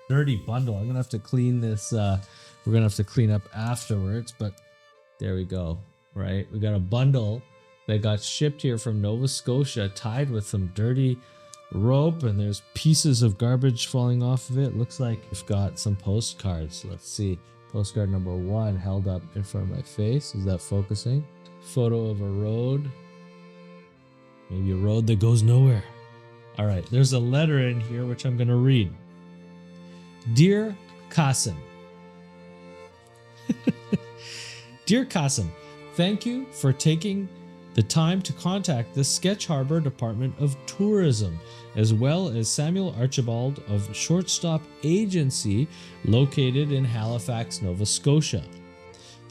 dirty bundle. I'm gonna have to clean this. We're gonna have to clean up afterwards, but there we go. Right, we got a bundle that got shipped here from Nova Scotia, tied with some dirty rope, and there's pieces of garbage falling off of it. Looks like we've got some postcards. Let's see. Postcard number 1 held up in front of my face. Is that focusing? Photo of a road. Maybe a road that goes nowhere. All right, there's a letter in here which I'm going to read. Dear Qasim. Dear Qasim, thank you for taking the time to contact the Ketch Harbour Department of Tourism, as well as Samuel Archibald of Shortstop Agency, located in Halifax, Nova Scotia,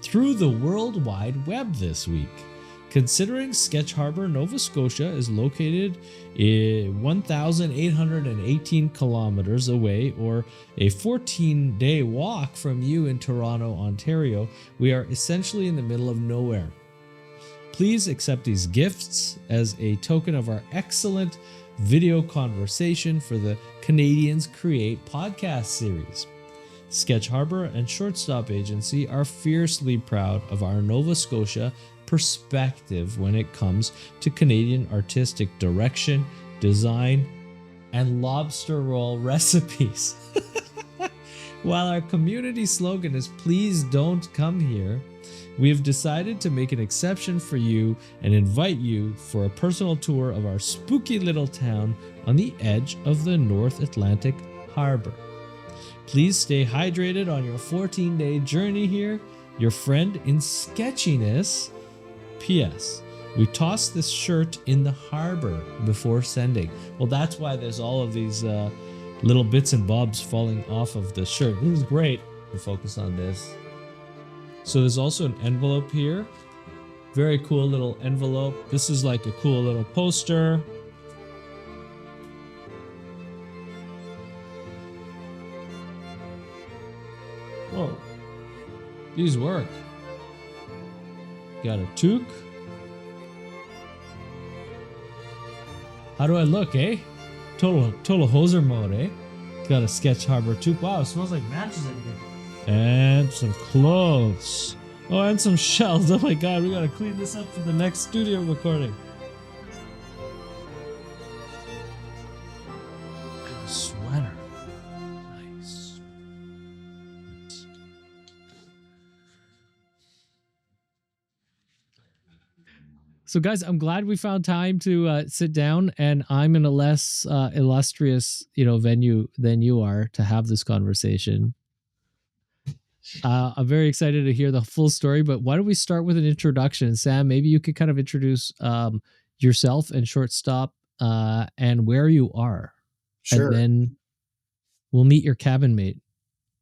through the World Wide Web this week. Considering Ketch Harbour, Nova Scotia is located 1,818 kilometers away, or a 14-day walk from you in Toronto, Ontario, we are essentially in the middle of nowhere. Please accept these gifts as a token of our excellent video conversation for the Canadians Create podcast series. Ketch Harbour and Shortstop Agency are fiercely proud of our Nova Scotia perspective when it comes to Canadian artistic direction, design, and lobster roll recipes. While our community slogan is "Please don't come here," we have decided to make an exception for you and invite you for a personal tour of our spooky little town on the edge of the North Atlantic Harbor. Please stay hydrated on your 14-day journey here. Your friend in sketchiness. P.S. We tossed this shirt in the harbor before sending. Well, that's why there's all of these little bits and bobs falling off of the shirt. This is great. We'll focus on this. So there's also an envelope here. Very cool little envelope. This is like a cool little poster. Whoa. These work. Got a toque. How do I look, eh? Total hoser mode, eh? Got a Ketch Harbour toque. Wow, it smells like matches in here. And some clothes. Oh, and some shells. Oh my god, we gotta clean this up for the next studio recording. And a sweater. Nice. So guys, I'm glad we found time to sit down, and I'm in a less illustrious, venue than you are to have this conversation. I'm very excited to hear the full story, but why don't we start with an introduction? Sam, maybe you could kind of introduce yourself and Shortstop and where you are. Sure. And then we'll meet your cabin mate.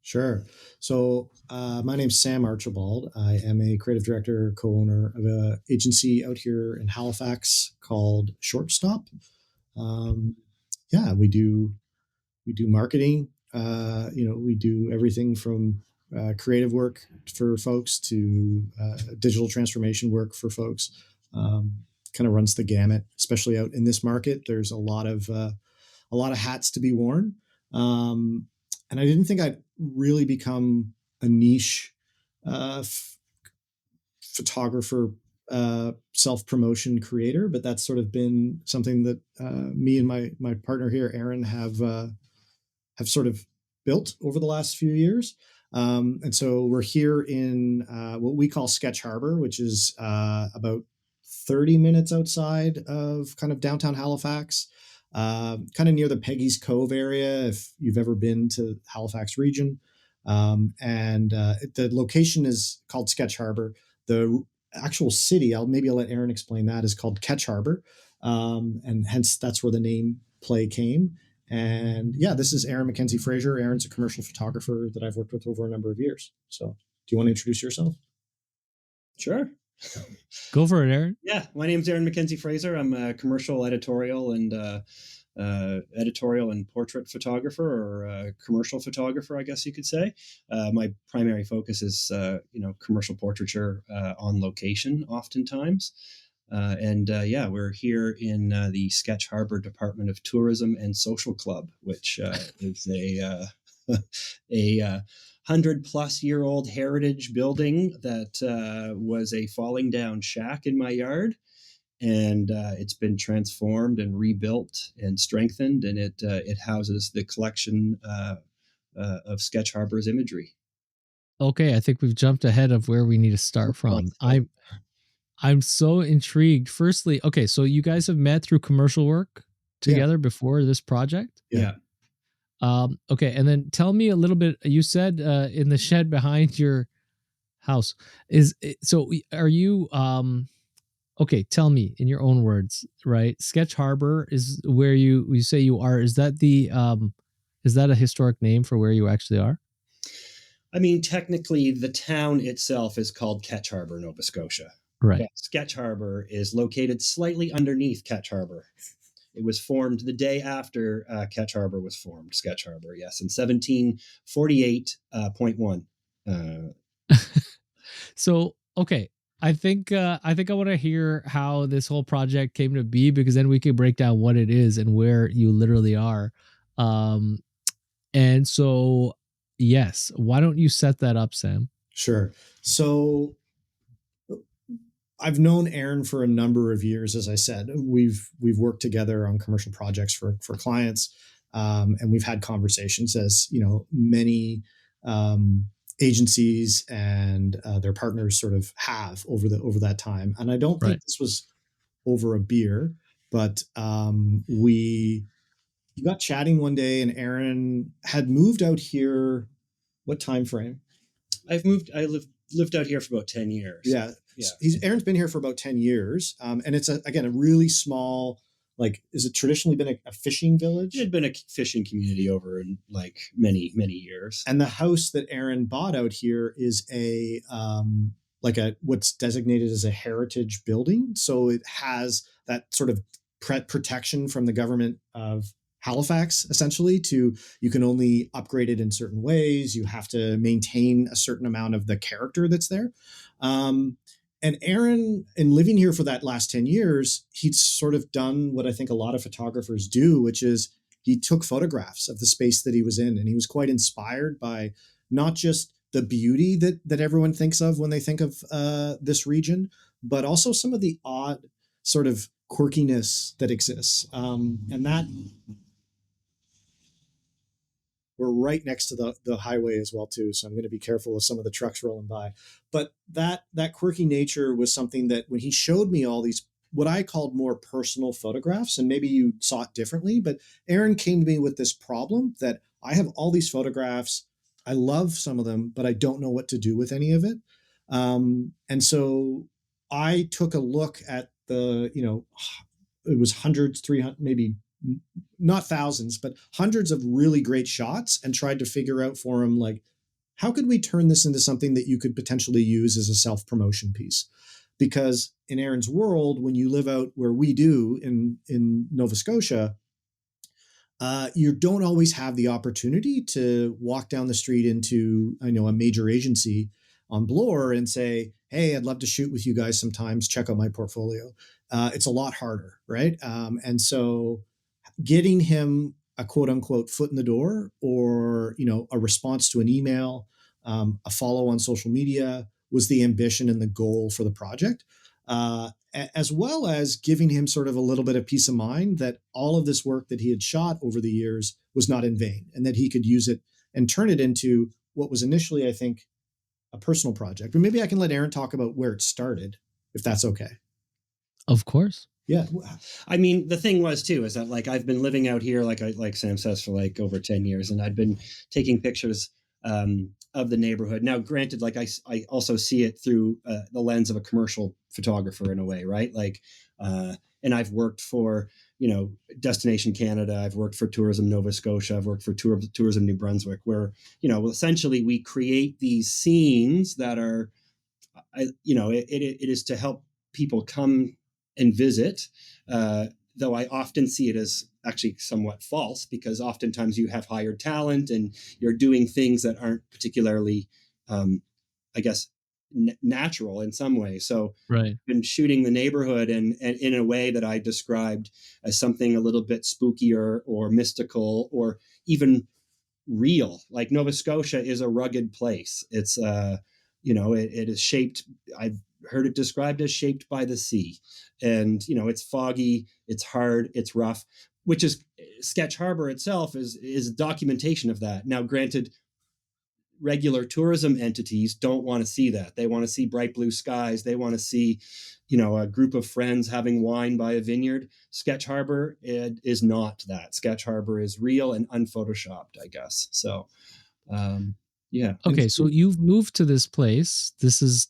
Sure. So my name's Sam Archibald. I am a creative director, co-owner of an agency out here in Halifax called Shortstop. We do marketing. We do everything from creative work for folks to digital transformation work for folks. Kind of runs the gamut, especially out in this market. There's a lot of hats to be worn. And I didn't think I'd really become a niche photographer, self-promotion creator, but that's sort of been something that me and my partner here, Aaron, have sort of built over the last few years. And so we're here in what we call Ketch Harbour, which is about 30 minutes outside of kind of downtown Halifax. Kind of near the Peggy's Cove area, if you've ever been to Halifax region. The location is called Ketch Harbour. The actual city, I'll let Aaron explain that, is called Ketch Harbour. And hence that's where the name play came. And yeah, this is Aaron McKenzie Fraser. Aaron's a commercial photographer that I've worked with over a number of years. So do you want to introduce yourself? Sure. Go for it, Aaron. Yeah, my name's Aaron McKenzie Fraser. I'm a commercial editorial and portrait photographer, or commercial photographer, I guess you could say. My primary focus is, commercial portraiture on location, oftentimes. We're here in the Ketch Harbour Department of Tourism and Social Club, which is a 100-plus-year-old heritage building that was a falling down shack in my yard. And it's been transformed and rebuilt and strengthened, and it houses the collection of Ketch Harbour's imagery. Okay, I think we've jumped ahead of where we need to start from. I'm so intrigued. Firstly, okay, so you guys have met through commercial work together before this project? Yeah. Okay, and then tell me a little bit. You said in the shed behind your house are you okay, tell me in your own words, right? Ketch Harbour is where you say you are. Is that is that a historic name for where you actually are? I mean, technically, the town itself is called Ketch Harbour, Nova Scotia. Right. But Ketch Harbour is located slightly underneath Ketch Harbour. It was formed the day after Ketch Harbour was formed, Ketch Harbour, yes, in 1748.1. So, okay, I think I want to hear how this whole project came to be, because then we can break down what it is and where you literally are. And so, yes, why don't you set that up, Sam? Sure. So I've known Aaron for a number of years. As I said, we've worked together on commercial projects for clients, and we've had conversations, as you know, many agencies and their partners sort of have over that time. And I don't think this was over a beer, but we got chatting one day, and Aaron had moved out here. What time frame? I lived out here for about 10 years. Yeah. Aaron's been here for about 10 years. And it's again, a really small, like, is it traditionally been a fishing village? It had been a fishing community over in like many, many years. And the house that Aaron bought out here is what's designated as a heritage building. So it has that sort of protection from the government of Halifax, essentially, you can only upgrade it in certain ways. You have to maintain a certain amount of the character that's there. And Aaron, in living here for that last 10 years, he'd sort of done what I think a lot of photographers do, which is he took photographs of the space that he was in. And he was quite inspired by not just the beauty that everyone thinks of when they think of this region, but also some of the odd sort of quirkiness that exists. And that... We're right next to the highway as well, too. So I'm going to be careful of some of the trucks rolling by. But that quirky nature was something that when he showed me all these, what I called more personal photographs, and maybe you saw it differently, but Aaron came to me with this problem that I have all these photographs. I love some of them, but I don't know what to do with any of it. And so I took a look at it was hundreds, 300, maybe not thousands, but hundreds of really great shots, and tried to figure out for him, like, how could we turn this into something that you could potentially use as a self-promotion piece? Because in Aaron's world, when you live out where we do in Nova Scotia, you don't always have the opportunity to walk down the street into, a major agency on Bloor and say, hey, I'd love to shoot with you guys sometimes. Check out my portfolio. It's a lot harder, right? And so getting him a quote unquote foot in the door, or, a response to an email, a follow on social media, was the ambition and the goal for the project, as well as giving him sort of a little bit of peace of mind that all of this work that he had shot over the years was not in vain, and that he could use it and turn it into what was initially, I think, a personal project. But maybe I can let Aaron talk about where it started, if that's okay. Of course. Yeah. I mean, the thing was too, is that like, I've been living out here, like Sam says, for like over 10 years, and I'd been taking pictures of the neighborhood. Now, granted, like I also see it through the lens of a commercial photographer in a way, right? Like, and I've worked for, Destination Canada. I've worked for Tourism Nova Scotia. I've worked for Tourism New Brunswick, where, essentially we create these scenes that are, it is to help people come and visit, though I often see it as actually somewhat false, because oftentimes you have hired talent and you're doing things that aren't particularly, natural in some way. So right. I've been shooting the neighborhood and in a way that I described as something a little bit spooky or mystical, or even real. Like Nova Scotia is a rugged place. It's it is shaped. I've heard it described as shaped by the sea, and it's foggy, it's hard, it's rough. Which is Ketch Harbour itself is documentation of that. Now, granted, regular tourism entities don't want to see that. They want to see bright blue skies. They want to see, a group of friends having wine by a vineyard. Ketch Harbour is not that. Ketch Harbour is real and unphotoshopped, I guess. So, yeah. Okay, so you've moved to this place. This is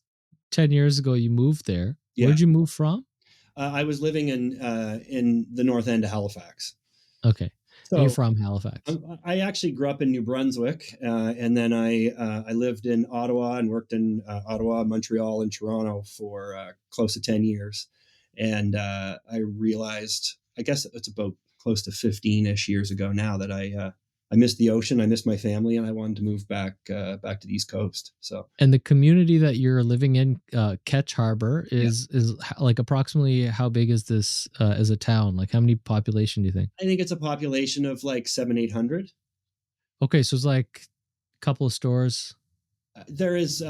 10 years ago you moved there. Yeah. Where'd you move from? I was living in the north end of Halifax. Okay. So you're from Halifax. I actually grew up in New Brunswick, and then I lived in Ottawa and worked in Ottawa, Montreal, and Toronto for close to 10 years. And I realized, I guess it's about close to 15-ish years ago now, that I missed the ocean, I missed my family, and I wanted to move back to the East Coast. So, and the community that you're living in, Ketch Harbour, is like approximately how big is this as a town? Like how many population do you think? I think it's a population of like 700-800. Okay, so it's like a couple of stores. There is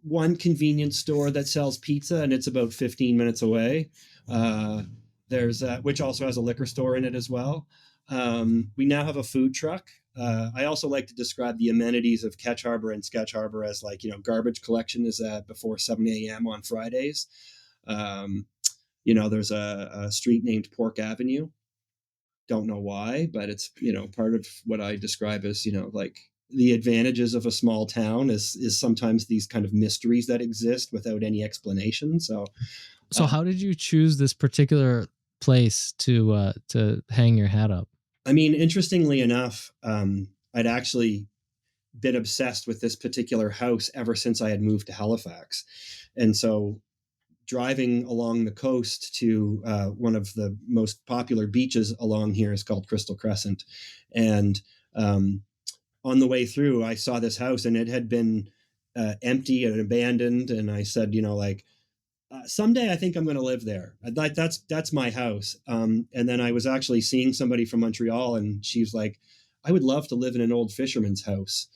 one convenience store that sells pizza, and it's about 15 minutes away. There's which also has a liquor store in it as well. We now have a food truck. I also like to describe the amenities of Ketch Harbour and Ketch Harbour as like, garbage collection is before 7 a.m. on Fridays. There's a street named Pork Avenue. Don't know why, but it's, part of what I describe as, like the advantages of a small town is sometimes these kind of mysteries that exist without any explanation. So how did you choose this particular place to hang your hat up? I mean, interestingly enough, I'd actually been obsessed with this particular house ever since I had moved to Halifax. And so driving along the coast to one of the most popular beaches along here is called Crystal Crescent. And on the way through, I saw this house, and it had been empty and abandoned. And I said, someday I think I'm going to live there. That's my house. And then I was actually seeing somebody from Montreal, and she's like, I would love to live in an old fisherman's house.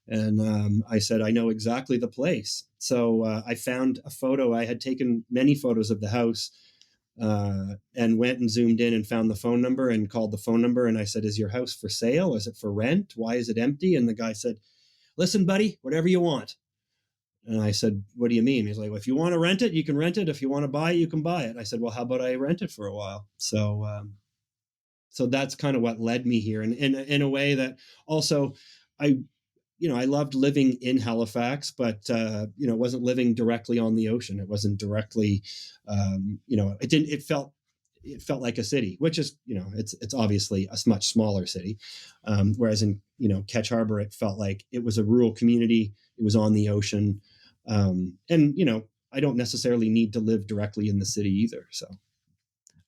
And I said, I know exactly the place. So I found a photo. I had taken many photos of the house and went and zoomed in and found the phone number and called the phone number. And I said, is your house for sale? Is it for rent? Why is it empty? And the guy said, listen, buddy, whatever you want. And I said, what do you mean? He's like, well, if you want to rent it, you can rent it. If you want to buy it, you can buy it. I said, well, how about I rent it for a while? So that's kind of what led me here. And in a way that also I loved living in Halifax, but, wasn't living directly on the ocean. It wasn't directly, it felt like a city, which is, it's obviously a much smaller city. Whereas in, Ketch Harbour, it felt like it was a rural community. It was on the ocean. And, I don't necessarily need to live directly in the city either. So,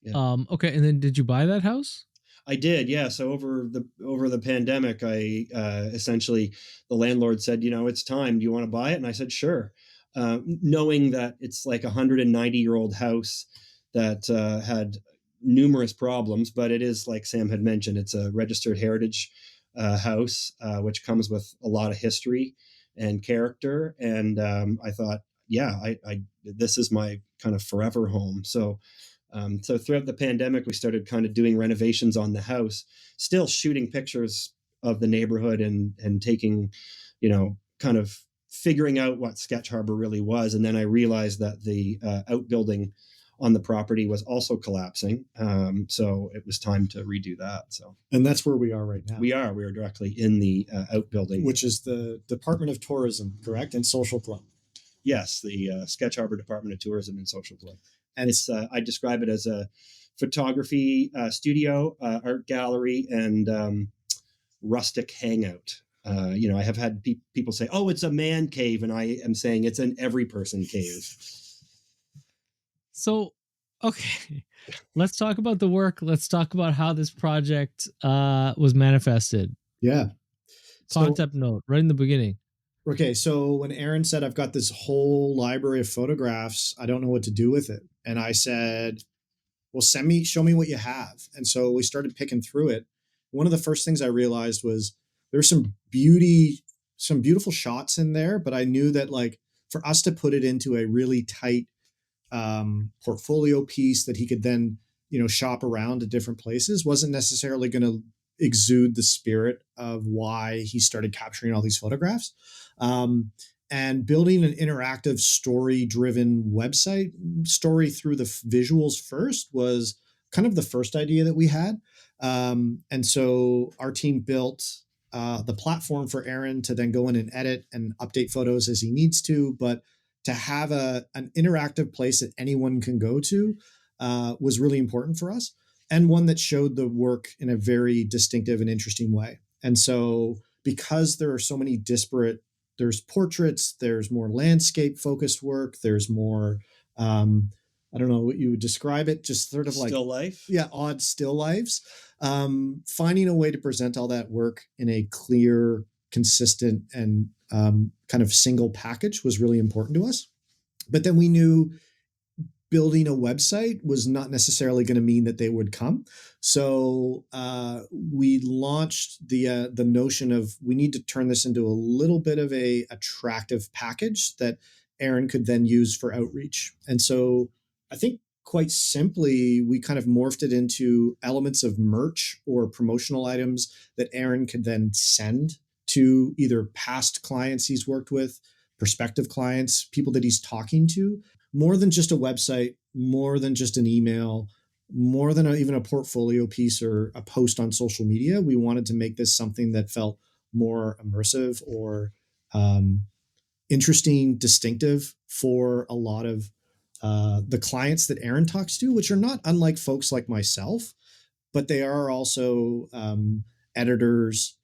yeah. Okay. And then did you buy that house? I did. Yeah. So over the pandemic, I essentially, the landlord said, it's time. Do you want to buy it? And I said, sure. Knowing that it's like a 190-year-old house that had numerous problems, but it is, like Sam had mentioned, it's a registered heritage house, which comes with a lot of history and character. And I thought, yeah, this is my kind of forever home. So throughout the pandemic, we started kind of doing renovations on the house, still shooting pictures of the neighborhood and taking, kind of figuring out what Ketch Harbour really was. And then I realized that the outbuilding on the property was also collapsing. So it was time to redo that. So, and that's where we are right now. We are directly in the outbuilding, which is the Department of Tourism, correct? And Social Club. Yes. The Ketch Harbour Department of Tourism and Social Club. And it's, I describe it as a photography studio, art gallery, and rustic hangout. I have had people say, oh, it's a man cave. And I am saying it's an every person cave. So, okay, let's talk about the work. Let's talk about how this project was manifested. Yeah. Concept note right in the beginning. Okay, so when Aaron said, I've got this whole library of photographs, I don't know what to do with it. And I said, well, show me what you have. And so we started picking through it. One of the first things I realized was, there's some beautiful shots in there, but I knew that like for us to put it into a really tight portfolio piece that he could then, shop around to different places wasn't necessarily going to exude the spirit of why he started capturing all these photographs. And building an interactive story-driven website, story through the visuals first, was kind of the first idea that we had. And so our team built the platform for Aaron to then go in and edit and update photos as he needs to, but to have an interactive place that anyone can go to was really important for us, and one that showed the work in a very distinctive and interesting way. And so because there are so many disparate, there's portraits, there's more landscape focused work, there's more, I don't know what you would describe it, just sort of like still life. Yeah, odd still lifes. Finding a way to present all that work in a clear, consistent, and kind of single package was really important to us. But then we knew building a website was not necessarily going to mean that they would come. So we launched the notion of we need to turn this into a little bit of a attractive package that Aaron could then use for outreach. And so I think quite simply, we kind of morphed it into elements of merch or promotional items that Aaron could then send to either past clients he's worked with, prospective clients, people that he's talking to, more than just a website, more than just an email, more than even a portfolio piece or a post on social media. We wanted to make this something that felt more immersive or interesting, distinctive for a lot of the clients that Aaron talks to, which are not unlike folks like myself, but they are also editors,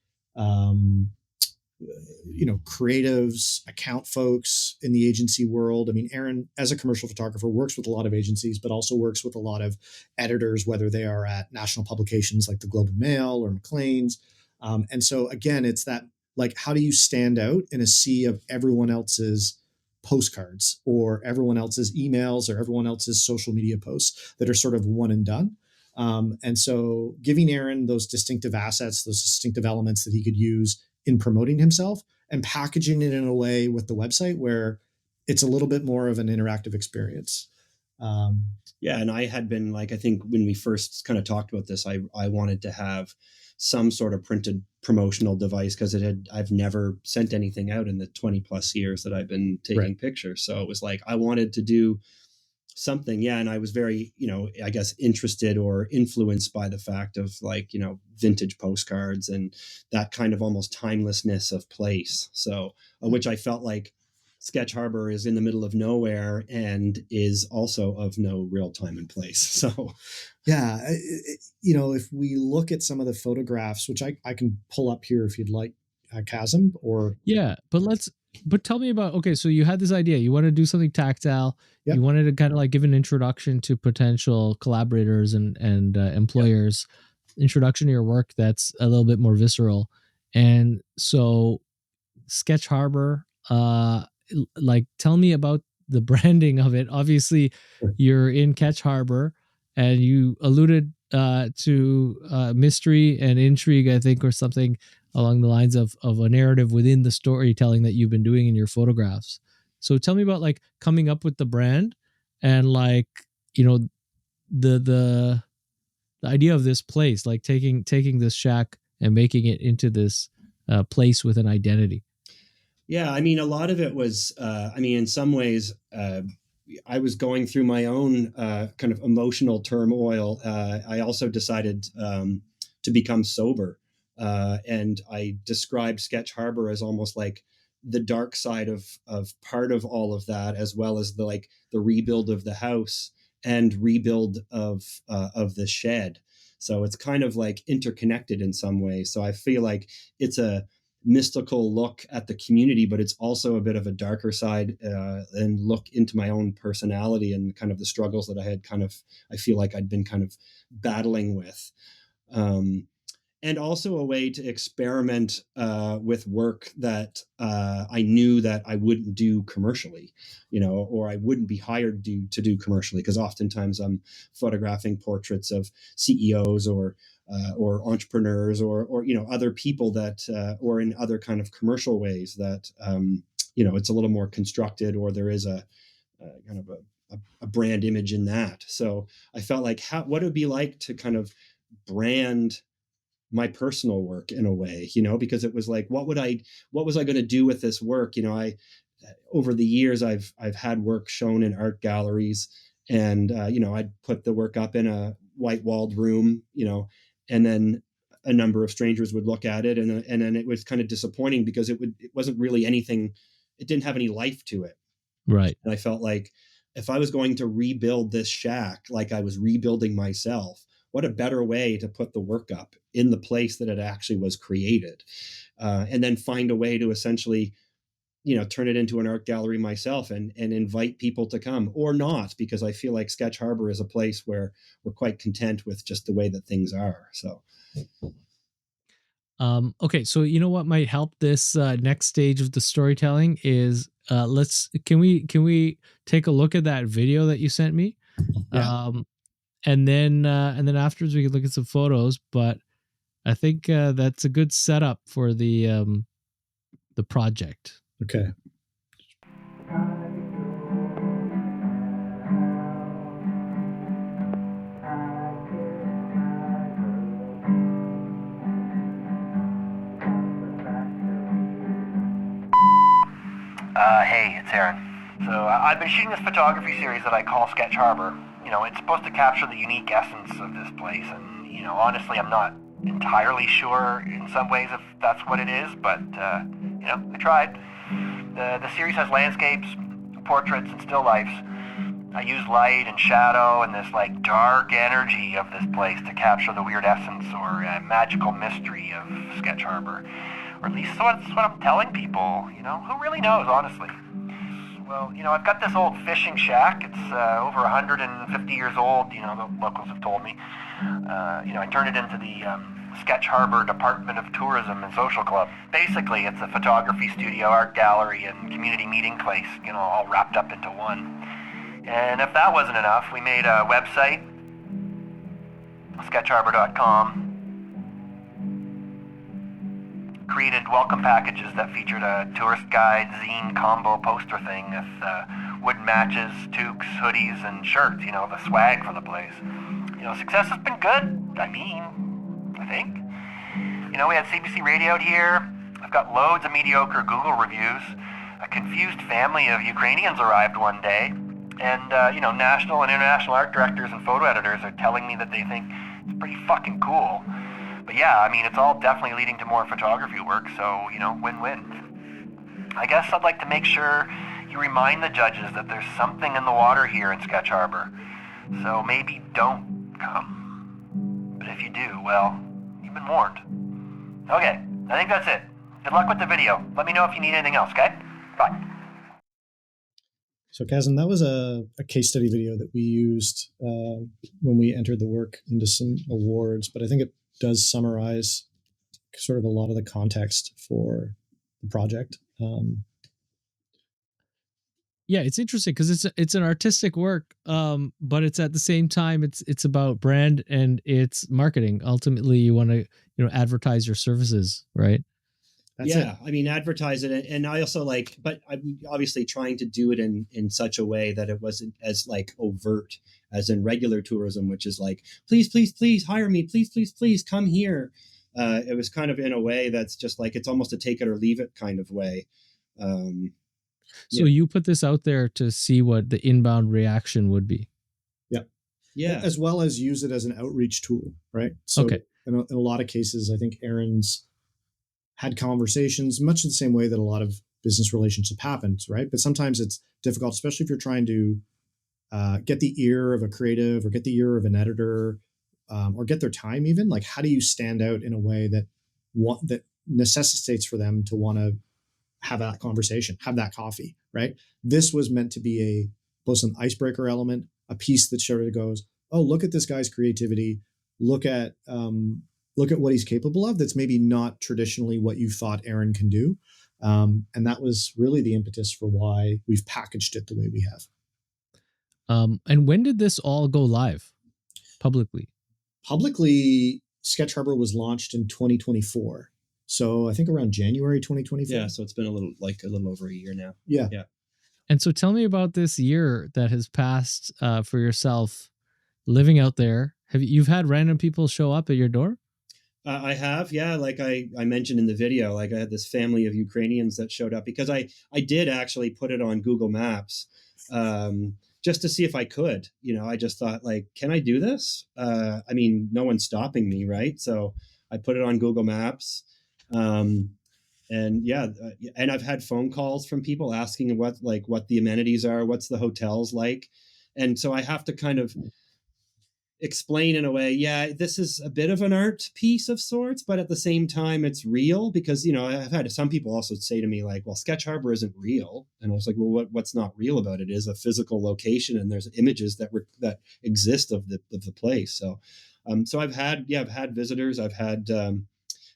creatives, account folks in the agency world. I mean, Aaron, as a commercial photographer, works with a lot of agencies, but also works with a lot of editors, whether they are at national publications like the Globe and Mail or Maclean's. And so again, it's that, like, how do you stand out in a sea of everyone else's postcards or everyone else's emails or everyone else's social media posts that are sort of one and done? And so giving Aaron those distinctive assets, those distinctive elements that he could use in promoting himself, and packaging it in a way with the website where it's a little bit more of an interactive experience. Yeah. And I had been like, I think when we first kind of talked about this, I wanted to have some sort of printed promotional device because I've never sent anything out in the 20 plus years that I've been taking pictures. So it was like, I wanted to do something. Yeah. And I was very, I guess, interested or influenced by the fact of like, vintage postcards and that kind of almost timelessness of place. So, which I felt like Ketch Harbour is in the middle of nowhere and is also of no real time and place. So, yeah, if we look at some of the photographs, which I can pull up here if you'd like, Chasm, or yeah, but tell me about, okay, so you had this idea, you want to do something tactile. Yep. You wanted to kind of like give an introduction to potential collaborators and employers, introduction to your work that's a little bit more visceral. And so Ketch Harbour, like, tell me about the branding of it. Obviously, you're in Ketch Harbour, and you alluded to mystery and intrigue, I think, or something along the lines of a narrative within the storytelling that you've been doing in your photographs. So tell me about like coming up with the brand and like, the idea of this place, like taking this shack and making it into this place with an identity. Yeah, I mean, a lot of it was, in some ways, I was going through my own kind of emotional turmoil. I also decided to become sober. And I described Ketch Harbour as almost like the dark side of part of all of that, as well as the rebuild of the house and rebuild of the shed. So it's kind of like interconnected in some ways. So I feel like it's a mystical look at the community, but it's also a bit of a darker side and look into my own personality and kind of the struggles that I feel like I'd been kind of battling with. And also a way to experiment with work that I knew that I wouldn't do commercially, or I wouldn't be hired to do commercially, because oftentimes I'm photographing portraits of CEOs or or entrepreneurs or other people that or in other kind of commercial ways that it's a little more constructed, or there is a kind of a brand image in that. So I felt like what it would be like to kind of brand my personal work in a way, because it was like, what was I going to do with this work? Over the years, I've had work shown in art galleries, and I'd put the work up in a white walled room, and then a number of strangers would look at it, and then it was kind of disappointing because it wasn't really anything. It didn't have any life to it. Right. And I felt like if I was going to rebuild this shack, like I was rebuilding myself, what a better way to put the work up in the place that it actually was created, and then find a way to essentially, turn it into an art gallery myself and invite people to come, or not, because I feel like Ketch Harbour is a place where we're quite content with just the way that things are. So. Okay, so you know what might help this next stage of the storytelling is can we take a look at that video that you sent me? Yeah. And then afterwards we can look at some photos, but I think that's a good setup for the project. Okay. Hey, it's Aaron. So I've been shooting this photography series that I call Ketch Harbour. It's supposed to capture the unique essence of this place, and honestly, I'm not entirely sure in some ways if that's what it is, but I tried. The series has landscapes, portraits, and still lifes. I use light and shadow and this like dark energy of this place to capture the weird essence or magical mystery of Ketch Harbour. Or at least that's what I'm telling people, who really knows, honestly. Well, I've got this old fishing shack. It's over 150 years old, the locals have told me. I turned it into the Ketch Harbour Department of Tourism and Social Club. Basically, it's a photography studio, art gallery, and community meeting place, all wrapped up into one. And if that wasn't enough, we made a website, sketchharbor.com, created welcome packages that featured a tourist guide zine combo poster thing with wood matches, toques, hoodies, and shirts, the swag for the place. Success has been good, I think. We had CBC radioed here. I've got loads of mediocre Google reviews. A confused family of Ukrainians arrived one day. And, national and international art directors and photo editors are telling me that they think it's pretty fucking cool. But yeah, it's all definitely leading to more photography work, so, win-win. I guess I'd like to make sure you remind the judges that there's something in the water here in Ketch Harbour. So maybe don't come. But if you do, well, you've been warned. Okay, I think that's it. Good luck with the video. Let me know if you need anything else, okay? Bye. So, Kazim, that was a case study video that we used when we entered the work into some awards, but I think it does summarize sort of a lot of the context for the project. Yeah, it's interesting because it's an artistic work, but it's at the same time it's about brand and it's marketing. Ultimately, you want to advertise your services, right? That's it. Advertise it, and I also but I'm obviously trying to do it in such a way that it wasn't as overt as in regular tourism, which is like, please hire me, please come here. It was kind of in a way that's just like, it's almost a take it or leave it kind of way. So you put this out there to see what the inbound reaction would be. Yeah. As well as use it as an outreach tool, right? So okay. In a lot of cases, I think Aaron's had conversations much in the same way that a lot of business relationship happens, right? But sometimes it's difficult, especially if you're trying to get the ear of a creative or get the ear of an editor or get their time even. Like, how do you stand out in a way that necessitates for them to want to have that conversation, have that coffee, right? This was meant to be both an icebreaker element, a piece that sort of goes, oh, look at this guy's creativity. Look at what he's capable of. That's maybe not traditionally what you thought Aaron can do. And that was really the impetus for why we've packaged it the way we have. And when did this all go live publicly? Publicly, Sketch Harbour was launched in 2024. So I think around January 2024. Yeah, so it's been a little over a year now. Yeah. And so tell me about this year that has passed for yourself living out there. You've had random people show up at your door? I have, yeah. Like I mentioned in the video, like I had this family of Ukrainians that showed up because I did actually put it on Google Maps just to see if I could. I just thought, like, can I do this? I mean, no one's stopping me, right? So I put it on Google Maps. And yeah, and I've had phone calls from people asking what the amenities are, what's the hotels like. And so I have to kind of explain in a way, yeah, this is a bit of an art piece of sorts, but at the same time, it's real because, I've had some people also say to me like, well, Sketch Harbour isn't real. And I was like, well, what's not real about it is a physical location. And there's images that exist of the place. So, so I've had visitors. I've had,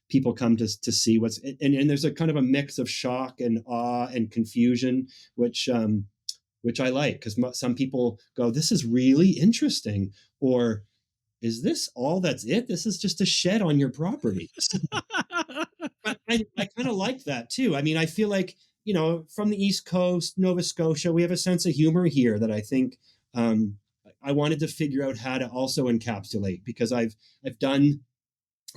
people come to see what's, and there's a kind of a mix of shock and awe and confusion, which I like, because some people go, this is really interesting, or is this all that's it? This is just a shed on your property. But I kind of like that too. I mean, I feel like, from the East Coast, Nova Scotia, we have a sense of humor here that I think I wanted to figure out how to also encapsulate, because I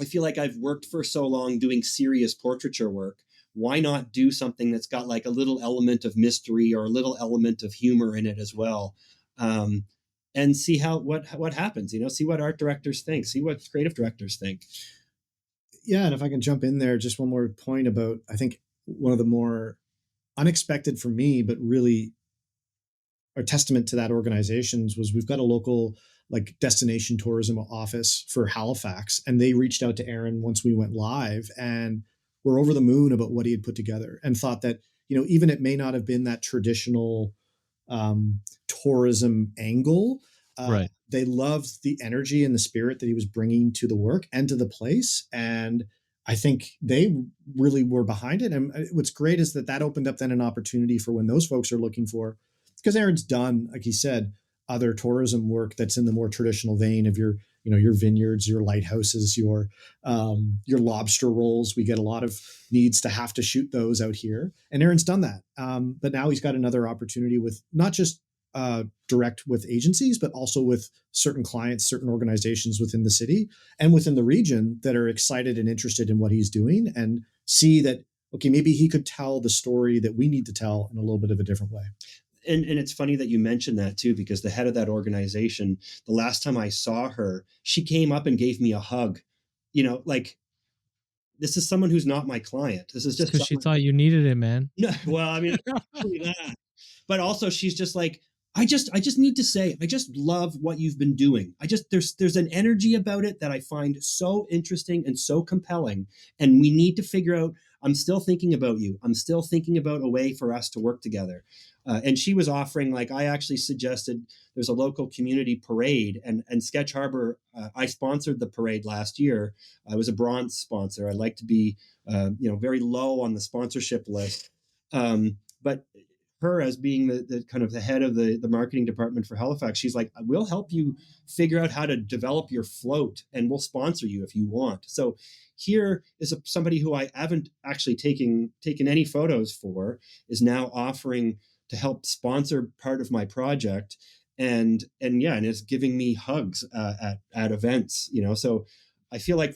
feel like I've worked for so long doing serious portraiture work. Why not do something that's got like a little element of mystery or a little element of humor in it as well, and see what happens. See what art directors think, see what creative directors think. Yeah, and if I can jump in there, just one more point about, I think one of the more unexpected for me, but really a testament to that organizations was, we've got a local like destination tourism office for Halifax, and they reached out to Aaron once we went live, and were over the moon about what he had put together, and thought that, even it may not have been that traditional tourism angle, Right. They loved the energy and the spirit that he was bringing to the work and to the place. And I think they really were behind it. And what's great is that opened up then an opportunity for when those folks are looking for, because Aaron's done, like he said, other tourism work that's in the more traditional vein of your vineyards, your lighthouses, your lobster rolls. We get a lot of needs to have to shoot those out here, and Aaron's done that. But now he's got another opportunity with not just direct with agencies, but also with certain clients, certain organizations within the city and within the region that are excited and interested in what he's doing, and see that, okay, maybe he could tell the story that we need to tell in a little bit of a different way. And it's funny that you mentioned that too, because the head of that organization, the last time I saw her, she came up and gave me a hug. Like, this is someone who's not my client. This is just because she thought you needed it, man. No, well, I mean, that. But also she's just like, I just need to say, I just love what you've been doing. There's an energy about it that I find so interesting and so compelling. And we need to figure out, I'm still thinking about you. I'm still thinking about a way for us to work together. And she was offering, like, I actually suggested there's a local community parade, and Sketch Harbour, I sponsored the parade last year. I was a bronze sponsor. I like to be, very low on the sponsorship list. But her, as being the kind of the head of the marketing department for Halifax, she's like, we'll help you figure out how to develop your float, and we'll sponsor you if you want. So here is somebody who I haven't actually taken any photos for, is now offering to help sponsor part of my project, and is giving me hugs at events. So I feel like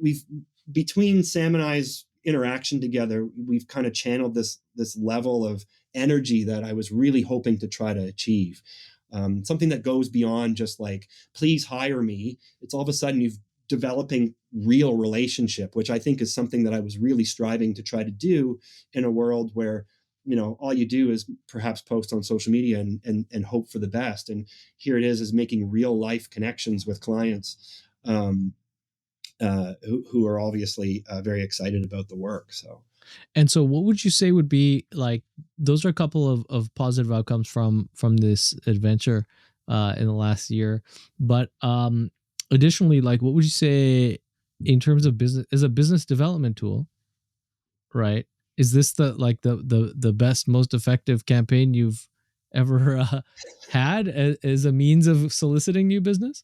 we've, between Sam and I's interaction together, we've kind of channeled this level of energy that I was really hoping to try to achieve. Something that goes beyond just like, please hire me. It's all of a sudden you've developing real relationship, which I think is something that I was really striving to try to do in a world where, all you do is perhaps post on social media and hope for the best. And here it is making real life connections with clients who are obviously very excited about the work. And so what would you say would be, like, those are a couple of positive outcomes from this adventure in the last year. But additionally, like, what would you say in terms of business, as a business development tool, right? Is this the best, most effective campaign you've ever had as a means of soliciting new business?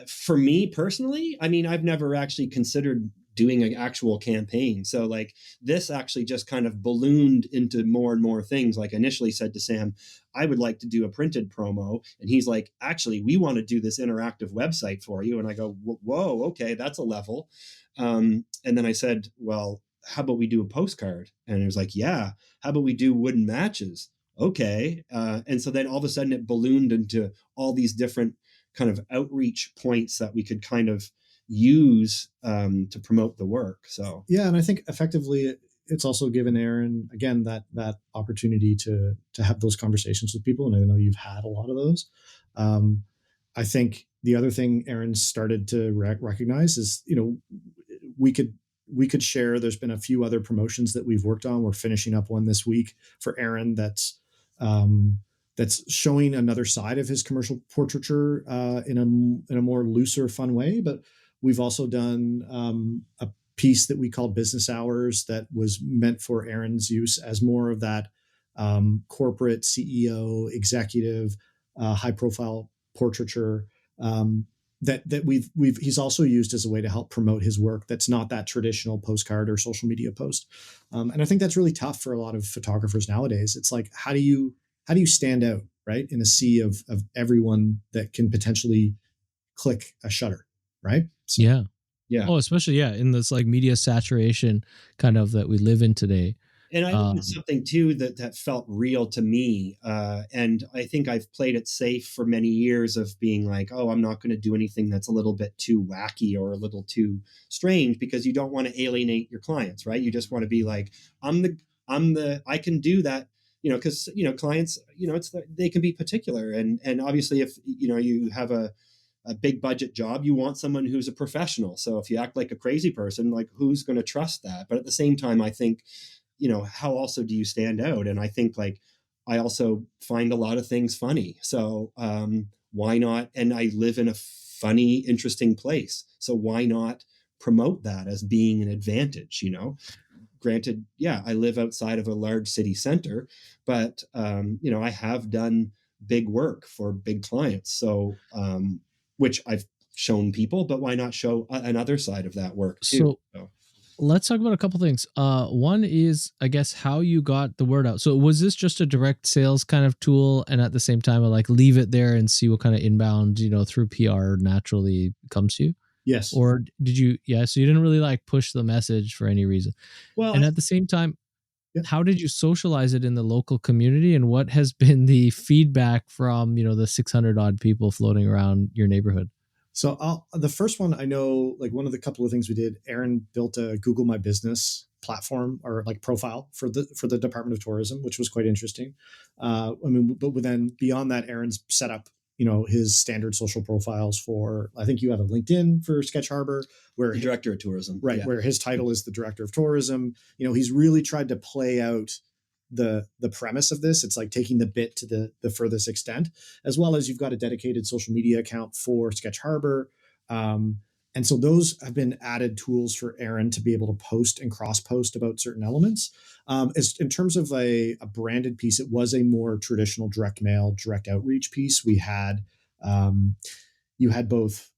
For me personally, I mean, I've never actually considered doing an actual campaign. So like this actually just kind of ballooned into more and more things. Like I initially said to Sam, I would like to do a printed promo. And he's like, actually, we want to do this interactive website for you. And I go, whoa, okay, that's a level. And then I said, well, how about we do a postcard? And it was like, yeah, how about we do wooden matches? Okay. And so then all of a sudden it ballooned into all these different kind of outreach points that we could kind of use to promote the work. So yeah, and I think effectively it's also given Aaron again that opportunity to have those conversations with people, and I know you've had a lot of those. I think the other thing Aaron started to recognize is, you know, we could share. There's been a few other promotions that we've worked on. We're finishing up one this week for Aaron that's showing another side of his commercial portraiture in a more looser, fun way. But we've also done a piece that we called Business Hours that was meant for Aaron's use as more of that corporate CEO, executive, high profile portraiture that he's also used as a way to help promote his work. That's not that traditional postcard or social media post. And I think that's really tough for a lot of photographers nowadays. It's like, how do you stand out, right, in a sea of everyone that can potentially click a shutter, right? So, yeah. Oh, especially in this like media saturation kind of that we live in today. And I think it's something too that felt real to me. And I think I've played it safe for many years of being like, oh, I'm not going to do anything that's a little bit too wacky or a little too strange, because you don't want to alienate your clients, right? You just want to be like, I can do that. You know, because, you know, clients, you know, they can be particular. And obviously if, you know, you have a big budget job, you want someone who's a professional. So if you act like a crazy person, like who's going to trust that? But at the same time, I think, you know, how also do you stand out? And I think like, I also find a lot of things funny. So why not? And I live in a funny, interesting place. So why not promote that as being an advantage, you know? Granted, yeah, I live outside of a large city center, but, you know, I have done big work for big clients. So, which I've shown people, but why not show another side of that work too? So let's talk about a couple things. One is, I guess, how you got the word out. So was this just a direct sales kind of tool, and at the same time, like leave it there and see what kind of inbound, you know, through PR naturally comes to you? Yes. Or did you? Yeah. So you didn't really like push the message for any reason. Well, and at the same time, how did you socialize it in the local community, and what has been the feedback from, you know, the 600 odd people floating around your neighborhood? So the first one, I know, like one of the couple of things we did, Aaron built a Google My Business platform or like profile for the Department of Tourism, which was quite interesting. I mean, but then beyond that, Aaron's set up, you know, his standard social profiles for, I think you have a LinkedIn for Ketch Harbour, where the director of tourism, right, where his title is the director of tourism. You know, he's really tried to play out the premise of this. It's like taking the bit to the furthest extent, as well as you've got a dedicated social media account for Ketch Harbour. And so those have been added tools for Aaron to be able to post and cross post about certain elements. As in terms of a branded piece, it was a more traditional direct mail, direct outreach piece. We had, you had both,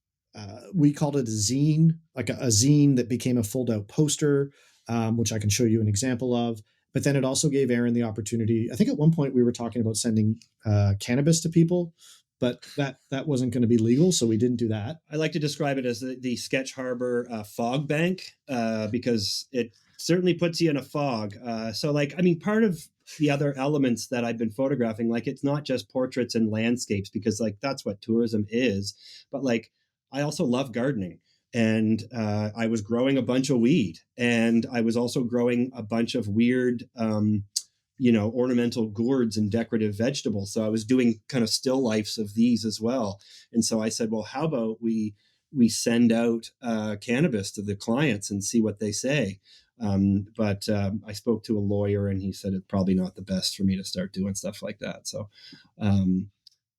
we called it a zine, like a zine that became a fold out poster, which I can show you an example of. But then it also gave Aaron the opportunity. I think at one point we were talking about sending cannabis to people, but that wasn't going to be legal, so we didn't do that. I like to describe it as the Ketch Harbour fog bank, because it certainly puts you in a fog. So like, I mean, part of the other elements that I've been photographing, like it's not just portraits and landscapes, because like that's what tourism is, but like I also love gardening. And I was growing a bunch of weed, and I was also growing a bunch of weird, you know, ornamental gourds and decorative vegetables. So I was doing kind of still lifes of these as well. And so I said, well, how about we send out cannabis to the clients and see what they say. But I spoke to a lawyer, and he said it's probably not the best for me to start doing stuff like that. So,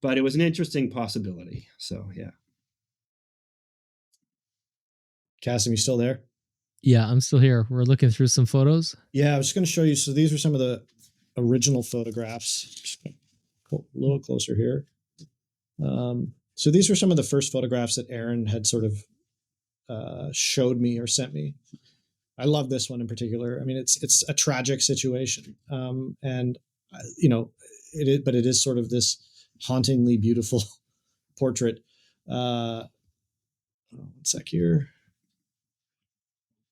but it was an interesting possibility. So, yeah. Cassim, you still there? Yeah, I'm still here. We're looking through some photos. Yeah, I was just going to show you. So these are some of the original photographs. Just a little closer here. So these were some of the first photographs that Aaron had sort of showed me or sent me. I love this one in particular. I mean, it's a tragic situation, and you know, it is, but it is sort of this hauntingly beautiful portrait. One sec here.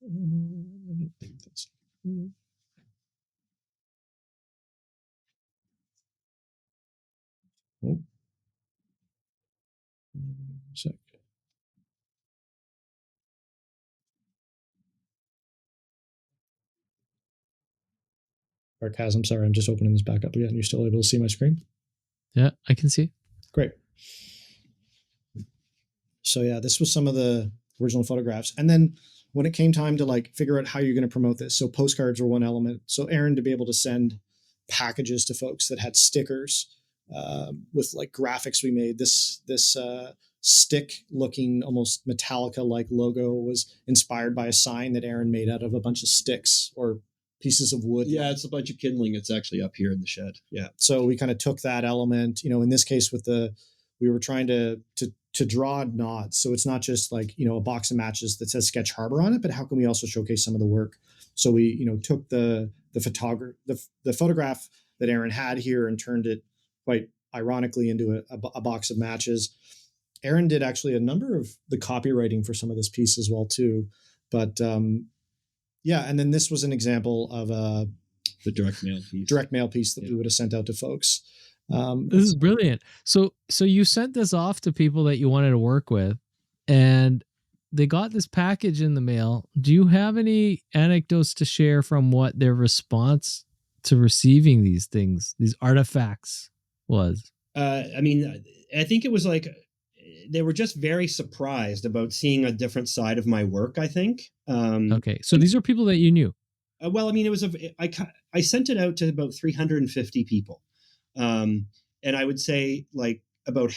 I don't think that's. Oh. Sec. Sarcasm. Sorry, I'm just opening this back up again. You're still able to see my screen? Yeah, I can see. Great. So yeah, this was some of the original photographs. And then when it came time to like figure out how you're going to promote this, so postcards were one element. So Aaron to be able to send packages to folks that had stickers with like graphics we made. This stick looking almost Metallica like logo was inspired by a sign that Aaron made out of a bunch of sticks or pieces of wood. Yeah, it's a bunch of kindling. It's actually up here in the shed. Yeah. So we kind of took that element, in this case we were trying to draw nods. So it's not just like, a box of matches that says Ketch Harbour on it, but how can we also showcase some of the work? So we, took the photograph that Aaron had here and turned it quite ironically into a box of matches. Aaron did actually a number of the copywriting for some of this piece as well too. But yeah, and then this was an example of the direct mail piece that we would have sent out to folks. This is brilliant. So you sent this off to people that you wanted to work with, and they got this package in the mail. Do you have any anecdotes to share from what their response to receiving these things, these artifacts, was? I mean, I think it was like they were just very surprised about seeing a different side of my work, I think. Okay, so these are people that you knew. Well, I mean, I sent it out to about 350 people. And I would say like about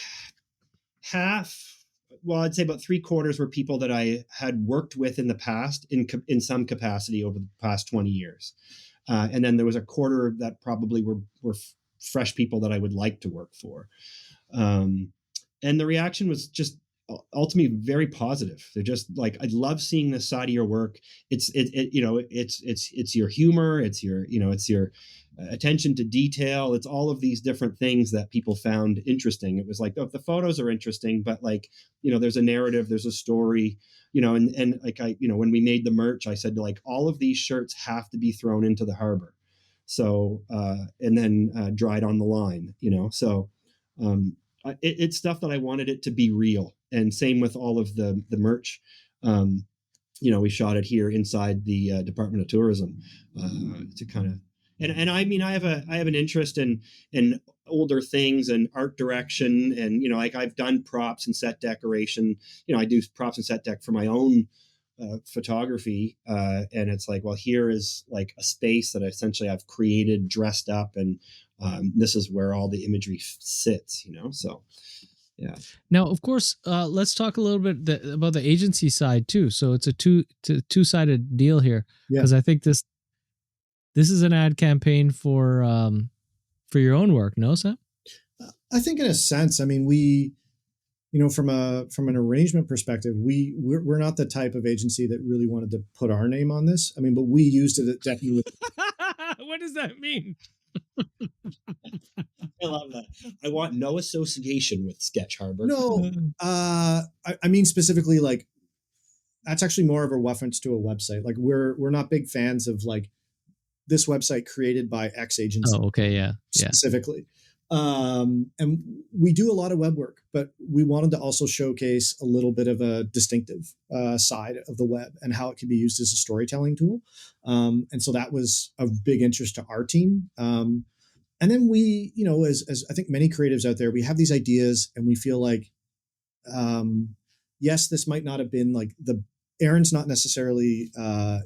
half, well, I'd say about 3/4 were people that I had worked with in the past in some capacity over the past 20 years. And then there was a quarter that probably were fresh people that I would like to work for. And the reaction was just ultimately very positive. They're just like, I love seeing this side of your work. It's your humor. It's your attention to detail. It's all of these different things that people found interesting. It was like, oh, the photos are interesting, but like, there's a narrative, there's a story, and like when we made the merch, I said like all of these shirts have to be thrown into the harbor. So, and then dried on the line, so, it's stuff that I wanted it to be real. And same with all of the merch. We shot it here inside the Department of Tourism to kind of, and I mean, I have an interest in older things and art direction. And, like I've done props and set decoration, I do props and set deck for my own photography. And it's like, well, here is like a space that essentially I've created, dressed up, and this is where all the imagery sits, so yeah. Now, of course, let's talk a little bit about the agency side too. So it's a two-sided deal here, because I think this is an ad campaign for your own work, no, Sam? I think in a sense, I mean, we, from an arrangement perspective, we're not the type of agency that really wanted to put our name on this. I mean, but we used it definitely. What does that mean? I love that. I want no association with Ketch Harbour. No, I mean specifically like that's actually more of a reference to a website. Like we're not big fans of like this website created by X agency. Oh, okay, yeah, specifically. And we do a lot of web work, but we wanted to also showcase a little bit of a distinctive side of the web and how it can be used as a storytelling tool. And so that was a big interest to our team. And then we, as I think many creatives out there, we have these ideas and we feel like, yes, this might not have been like Aaron's not necessarily, a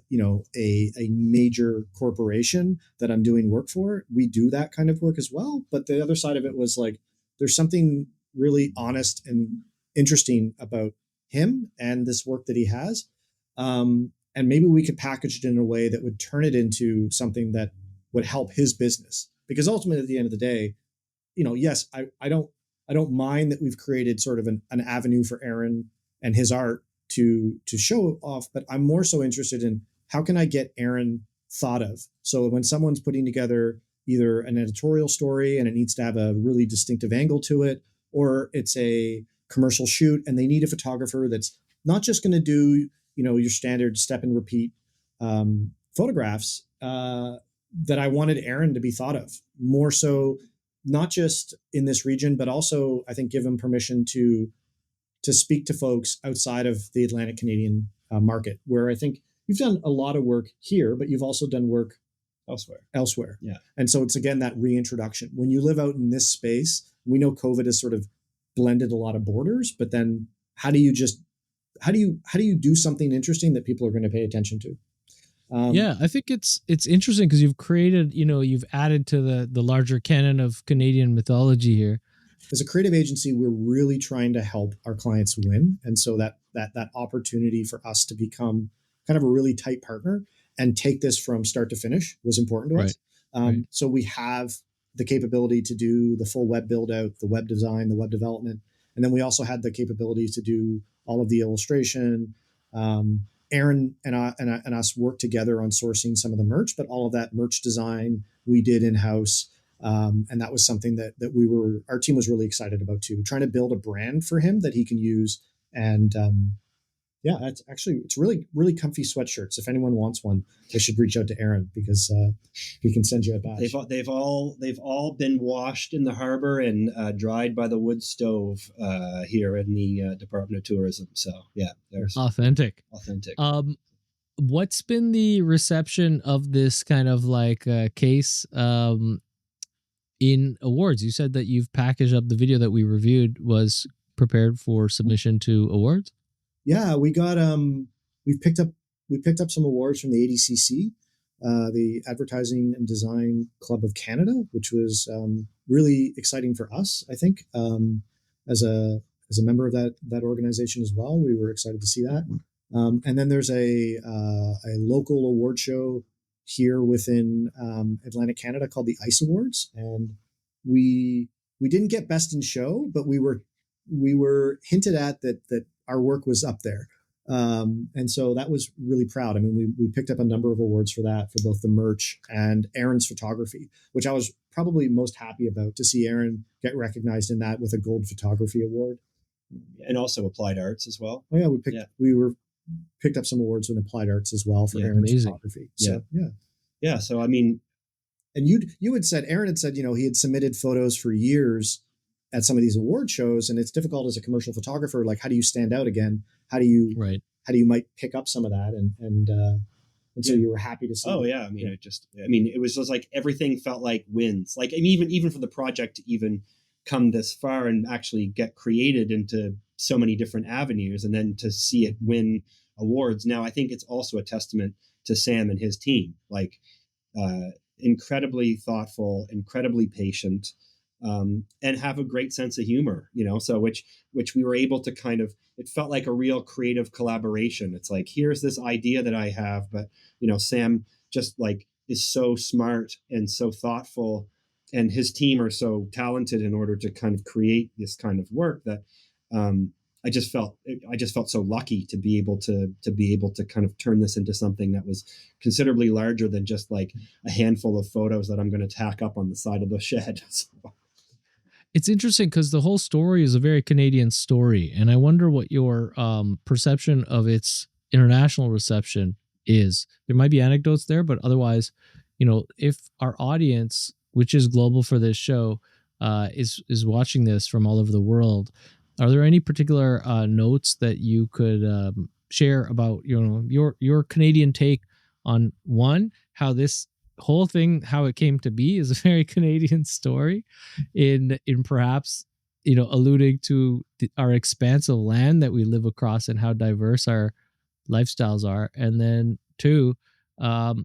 major corporation that I'm doing work for. We do that kind of work as well. But the other side of it was like, there's something really honest and interesting about him and this work that he has. And maybe we could package it in a way that would turn it into something that would help his business. Because ultimately, at the end of the day, yes, I don't I don't mind that we've created sort of an avenue for Aaron and his art to show off, but I'm more so interested in how can I get Aaron thought of. So when someone's putting together either an editorial story and it needs to have a really distinctive angle to it, or it's a commercial shoot and they need a photographer that's not just going to do, your standard step and repeat photographs, that I wanted Aaron to be thought of more so, not just in this region, but also I think give him permission to speak to folks outside of the Atlantic Canadian market, where I think you've done a lot of work here, but you've also done work elsewhere. Yeah. And so it's again that reintroduction. When you live out in this space, we know COVID has sort of blended a lot of borders, but then how do you do something interesting that people are going to pay attention to? I think it's interesting because you've created, you've added to the larger canon of Canadian mythology here. As a creative agency, we're really trying to help our clients win. And so that opportunity for us to become kind of a really tight partner and take this from start to finish was important to us. Right. So we have the capability to do the full web build out, the web design, the web development. And then we also had the capabilities to do all of the illustration. Aaron and us worked together on sourcing some of the merch, but all of that merch design we did in-house. And that was something that our team was really excited about too, trying to build a brand for him that he can use. And it's really, really comfy sweatshirts. If anyone wants one, they should reach out to Aaron because he can send you a badge. They've all been washed in the harbor and dried by the wood stove here in the Department of Tourism. So yeah, there's authentic. What's been the reception of this kind of like case in awards? You said that you've packaged up the video that we reviewed was prepared for submission to awards. Yeah, we got we picked up some awards from the ADCC, the Advertising and Design Club of Canada, which was really exciting for us. I think as a member of that organization as well, we were excited to see that. And then there's a local award show here within Atlantic Canada called the ICE Awards, and we didn't get best in show, but we were hinted at that our work was up there. And so that was really proud. I mean, we picked up a number of awards for that, for both the merch and Aaron's photography, which I was probably most happy about, to see Aaron get recognized in that with a gold photography award. And also applied arts as well. Oh yeah, we picked up some awards in applied arts as well for Aaron's photography. So yeah. So I mean, and Aaron had said, he had submitted photos for years at some of these award shows, and it's difficult as a commercial photographer. Like, how do you stand out again? How do you might pick up some of that? And so you were happy to see. Oh yeah. I mean, it was just like everything felt like wins. Like, I mean, even for the project to even come this far and actually get created into so many different avenues, and then to see it win awards. Now, I think it's also a testament to Sam and his team, like incredibly thoughtful, incredibly patient, and have a great sense of humor, so which we were able to kind of, it felt like a real creative collaboration. It's like, here's this idea that I have, but, Sam just like is so smart and so thoughtful, and his team are so talented in order to kind of create this kind of work that, I just felt so lucky to be able to kind of turn this into something that was considerably larger than just like a handful of photos that I'm going to tack up on the side of the shed. So. It's interesting because the whole story is a very Canadian story, and I wonder what your perception of its international reception is. There might be anecdotes there, but otherwise, if our audience, which is global for this show, is watching this from all over the world, are there any particular notes that you could share about your Canadian take on, one, how this whole thing, how it came to be, is a very Canadian story, in perhaps alluding to our expanse of land that we live across and how diverse our lifestyles are, and then two,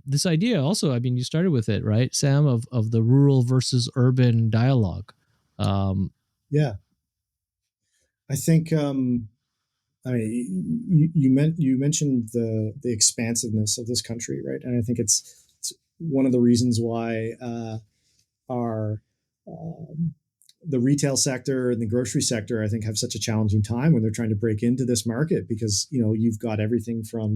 this idea also, I mean, you started with it, right, Sam, of the rural versus urban dialogue. Yeah. I think, you mentioned the expansiveness of this country, right? And I think it's one of the reasons why our the retail sector and the grocery sector, I think, have such a challenging time when they're trying to break into this market because, you've got everything from,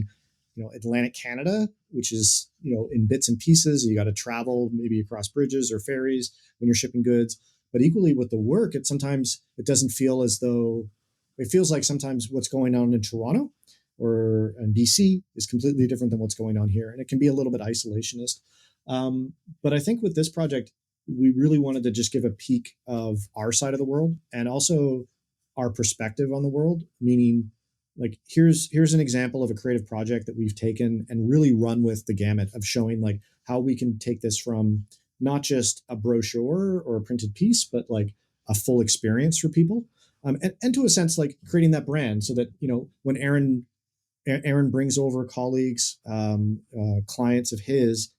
Atlantic Canada, which is, in bits and pieces. You got to travel maybe across bridges or ferries when you're shipping goods. But equally with the work, sometimes it doesn't feel as though it feels like sometimes what's going on in Toronto or in BC is completely different than what's going on here. And it can be a little bit isolationist. But I think with this project, we really wanted to just give a peek of our side of the world and also our perspective on the world, meaning like here's an example of a creative project that we've taken and really run with the gamut of showing like how we can take this from not just a brochure or a printed piece, but like a full experience for people. And to a sense, like creating that brand so that, when Aaron brings over colleagues, clients of his,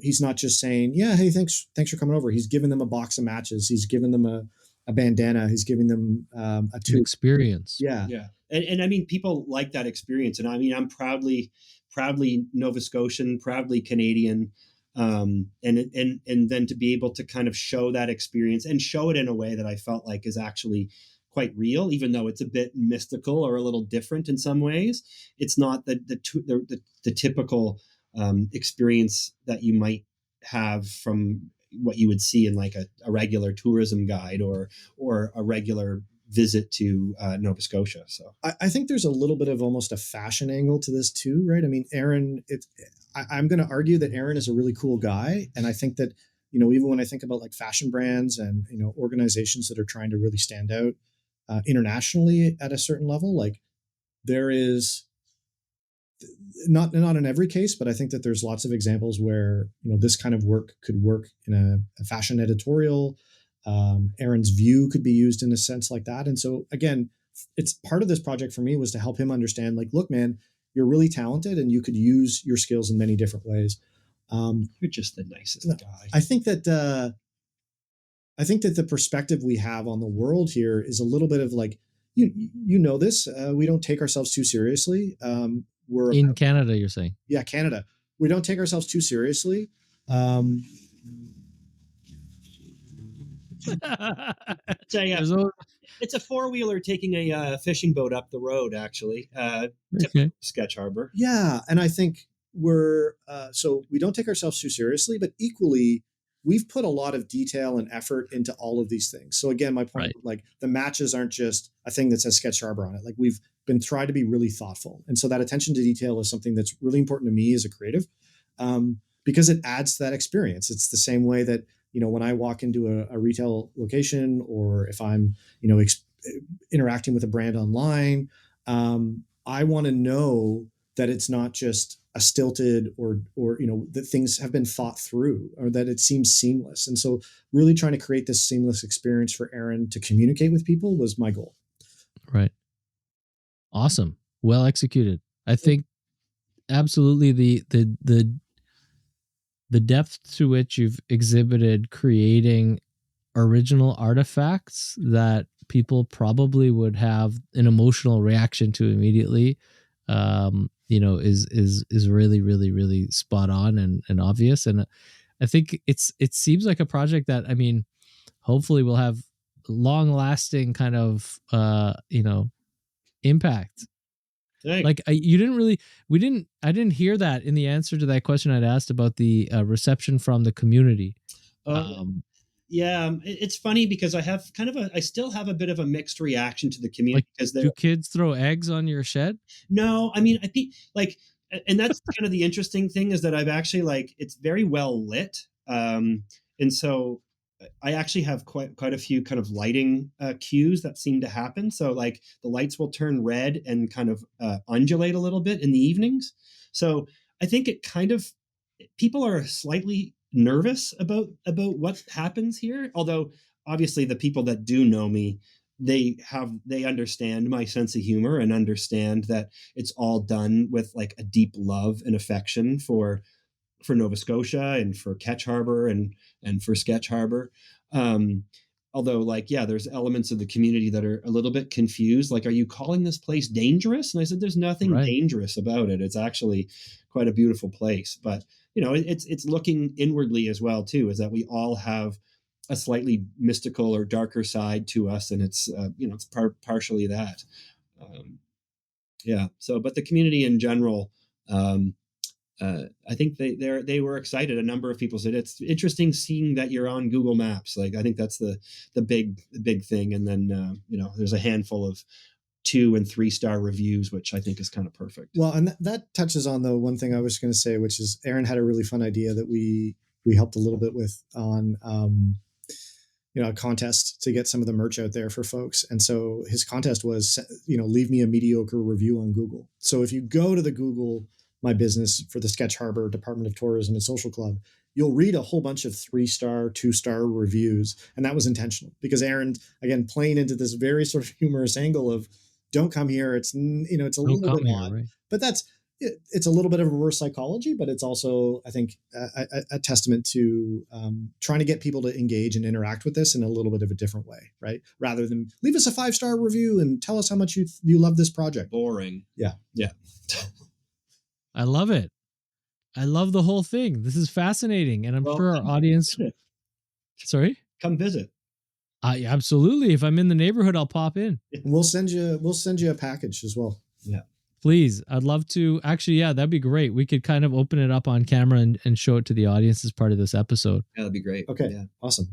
he's not just saying, yeah, hey, thanks for coming over. He's giving them a box of matches. He's giving them a bandana. He's giving them a tube. Experience. Yeah. Yeah. And I mean, people like that experience. And I mean, I'm proudly Nova Scotian, proudly Canadian. And then to be able to kind of show that experience and show it in a way that I felt like is actually quite real, even though it's a bit mystical or a little different in some ways. It's not the typical experience that you might have from what you would see in like a regular tourism guide or a regular visit to Nova Scotia. So I think there's a little bit of almost a fashion angle to this too, right? I mean, Aaron, I'm going to argue that Aaron is a really cool guy. And I think that, even when I think about like fashion brands and, organizations that are trying to really stand out internationally at a certain level, like there is not in every case, but I think that there's lots of examples where, this kind of work could work in a fashion editorial. Aaron's view could be used in a sense like that. And so again, it's part of this project for me was to help him understand like, look, man, you're really talented and you could use your skills in many different ways. You're just the nicest guy. I think that the perspective we have on the world here is a little bit of like, this, we don't take ourselves too seriously. We're in Canada, you're saying? Yeah, Canada. We don't take ourselves too seriously. It's a four-wheeler taking a fishing boat up the road, actually. Okay. Ketch Harbour. Yeah, and I think we're so we don't take ourselves too seriously, but equally, we've put a lot of detail and effort into all of these things. So again, my point, like the matches aren't just a thing that says Ketch Harbour on it. Like we've been trying to be really thoughtful, and so that attention to detail is something that's really important to me as a creative, because it adds to that experience. It's the same way that when I walk into a retail location, or if I'm interacting with a brand online, I want to know that it's not just a stilted or that things have been thought through or that it seems seamless. And so really trying to create this seamless experience for Aaron to communicate with people was my goal. Right. Awesome. Well executed. I think absolutely the depth to which you've exhibited creating original artifacts that people probably would have an emotional reaction to immediately, is really, really, really spot on and obvious. And I think it seems like a project that, I mean, hopefully will have long lasting kind of, impact. Thanks. Like I didn't hear that in the answer to that question I'd asked about the reception from the community. Yeah, it's funny because I still have a bit of a mixed reaction to the community because do kids throw eggs on your shed? No, I mean, I think like, and that's kind of the interesting thing is that I've actually it's very well lit, and so I actually have quite a few kind of lighting cues that seem to happen. So like the lights will turn red and kind of undulate a little bit in the evenings. So I think it kind of people are slightly nervous about what happens here. Although obviously the people that do know me, they understand my sense of humor and understand that it's all done with like a deep love and affection for Nova Scotia and for Ketch Harbour and for Ketch Harbour. Although there's elements of the community that are a little bit confused. Like, are you calling this place dangerous? And I said, there's nothing dangerous about it. It's actually quite a beautiful place. But, it's looking inwardly as well, too, is that we all have a slightly mystical or darker side to us, and it's it's partially that. Yeah. So, but the community in general, I think they were excited. A number of people said it's interesting seeing that you're on Google Maps. Like, I think that's the big thing. And then there's a handful of 2 and 3 star reviews, which I think is kind of perfect. Well, and that touches on the one thing I was going to say, which is Aaron had a really fun idea that we helped a little bit with on a contest to get some of the merch out there for folks. And so his contest was, leave me a mediocre review on Google. So if you go to the Google My Business for the Ketch Harbour Department of Tourism and Social Club, you'll read a whole bunch of 3-star, 2-star reviews. And that was intentional because Aaron, again, playing into this very sort of humorous angle of don't come here. It's, it's a little bit odd, right? But it's a little bit of reverse psychology, but it's also, I think, a testament to trying to get people to engage and interact with this in a little bit of a different way, right? Rather than leave us a 5-star review and tell us how much you love this project. Boring. Yeah. I love it. I love the whole thing. This is fascinating, and I'm sure our audience. Sorry, come visit. Absolutely. If I'm in the neighborhood, I'll pop in. We'll send you a package as well. Yeah. Please. I'd love to. Actually, yeah, that'd be great. We could kind of open it up on camera and show it to the audience as part of this episode. Yeah, that'd be great. Okay. Yeah. Awesome.